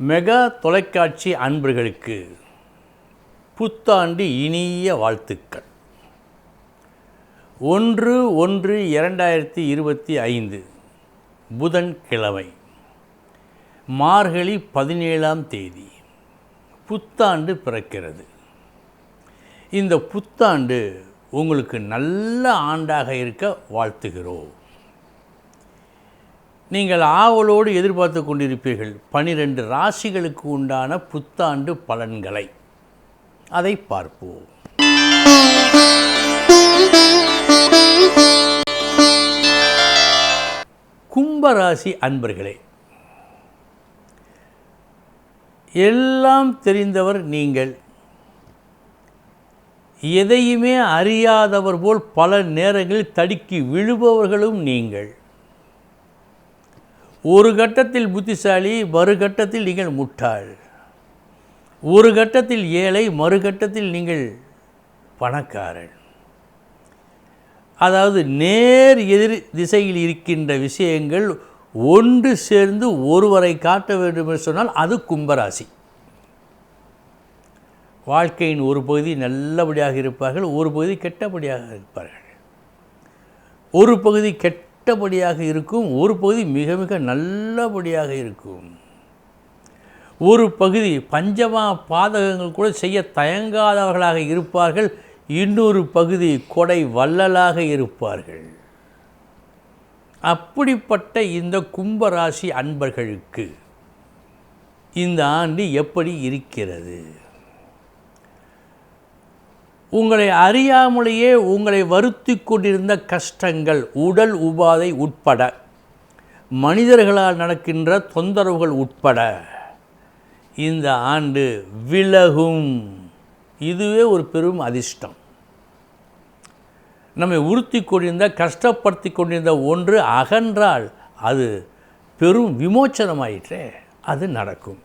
Mega தொலைக்காட்சி அன்பர்களுக்கு புத்தாண்டு இனிய வாழ்த்துக்கள். 1/1/2025 புதன்கிழமை, மார்கழி 17ஆம் தேதி புத்தாண்டு பிறக்கிறது. இந்த புத்தாண்டு உங்களுக்கு நல்ல ஆண்டாக இருக்க வாழ்த்துகிறோம். நீங்கள் ஆவலோடு எதிர்பார்த்து கொண்டிருப்பீர்கள் 12 ராசிகளுக்கு உண்டான புத்தாண்டு பலன்களை. அதை பார்ப்போம். கும்பராசி அன்பர்களே, எல்லாம் தெரிந்தவர் நீங்கள். எதையுமே அறியாதவர் போல் பல நேரங்களில் தடுக்கி விழுபவர்களும் நீங்கள். ஒரு கட்டத்தில் புத்திசாலி, மறுகட்டத்தில் நீங்கள் முட்டாள். ஒரு கட்டத்தில் ஏழை, மறுகட்டத்தில் நீங்கள் பணக்காரன். அதாவது நேர் எதிர் திசையில் இருக்கின்ற விஷயங்கள் ஒன்று சேர்ந்து ஒருவரை காட்ட வேண்டும் என்று சொன்னால் அது கும்பராசி. வாழ்க்கையின் ஒரு பகுதி நல்லபடியாக இருப்பார்கள், ஒரு பகுதி கெட்டபடியாக இருப்பார்கள். ஒரு பகுதி கெட்டபடியாக இருக்கும், ஒரு பகுதி மிக மிக நல்லபடியாக இருக்கும். ஒரு பகுதி பஞ்சமா பாதகங்கள் கூட செய்ய தயங்காதவர்களாக இருப்பார்கள், இன்னொரு பகுதி கொடை வள்ளலாக இருப்பார்கள். அப்படிப்பட்ட இந்த கும்பராசி அன்பர்களுக்கு இந்த ஆண்டு எப்படி இருக்கிறது? உங்களை அறியாமலேயே உங்களை வருத்தி கொண்டிருந்த கஷ்டங்கள், உடல் உபாதை உட்பட, மனிதர்களால் நடக்கின்ற தொந்தரவுகள் உட்பட இந்த ஆண்டு விலகும். இதுவே ஒரு பெரும் அதிர்ஷ்டம். நம்மை உறுத்தி கொண்டிருந்த, கஷ்டப்படுத்தி கொண்டிருந்த ஒன்று அகன்றால் அது பெரும் விமோச்சனமாயிற்றே, அது நடக்கும்.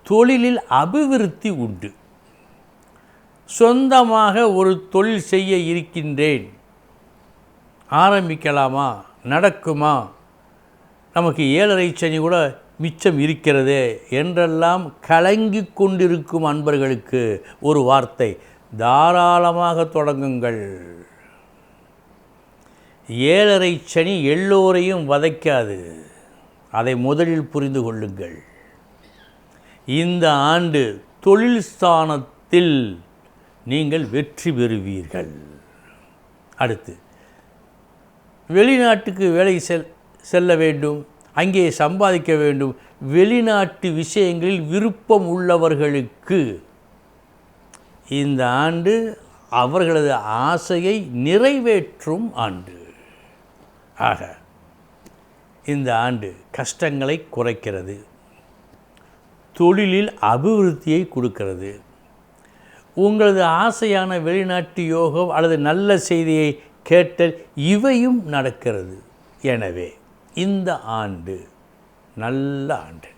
தொழிலில் அபிவிருத்தி உண்டு. சொந்தமாக ஒரு தொழில் செய்ய இருக்கின்றேன், ஆரம்பிக்கலாமா, நடக்குமா, நமக்கு 7.5 சனி கூட மிச்சம் இருக்கிறதே என்றெல்லாம் கலங்கி கொண்டிருக்கும் அன்பர்களுக்கு ஒரு வார்த்தை: தாராளமாக தொடங்குங்கள். 7.5 சனி எல்லோரையும் வதைக்காது, அதை முதலில் புரிந்து கொள்ளுங்கள். இந்த ஆண்டு தொழில் ஸ்தானத்தில் நீங்கள் வெற்றி பெறுவீர்கள். அடுத்து, வெளிநாட்டுக்கு வேலை செல்ல வேண்டும், அங்கே சம்பாதிக்க வேண்டும், வெளிநாட்டு விஷயங்களில் விருப்பம் உள்ளவர்களுக்கு இந்த ஆண்டு அவர்களது ஆசையை நிறைவேற்றும் ஆண்டு. ஆக இந்த ஆண்டு கஷ்டங்களை குறைக்கிறது, தொழிலில் அபிவிருத்தியை கொடுக்கிறது. உங்களது ஆசையான வெளிநாட்டு யோகம் அல்லது நல்ல செய்தியை கேட்டல் இவையும் நடக்கிறது. எனவே இந்த ஆண்டு நல்ல ஆண்டு.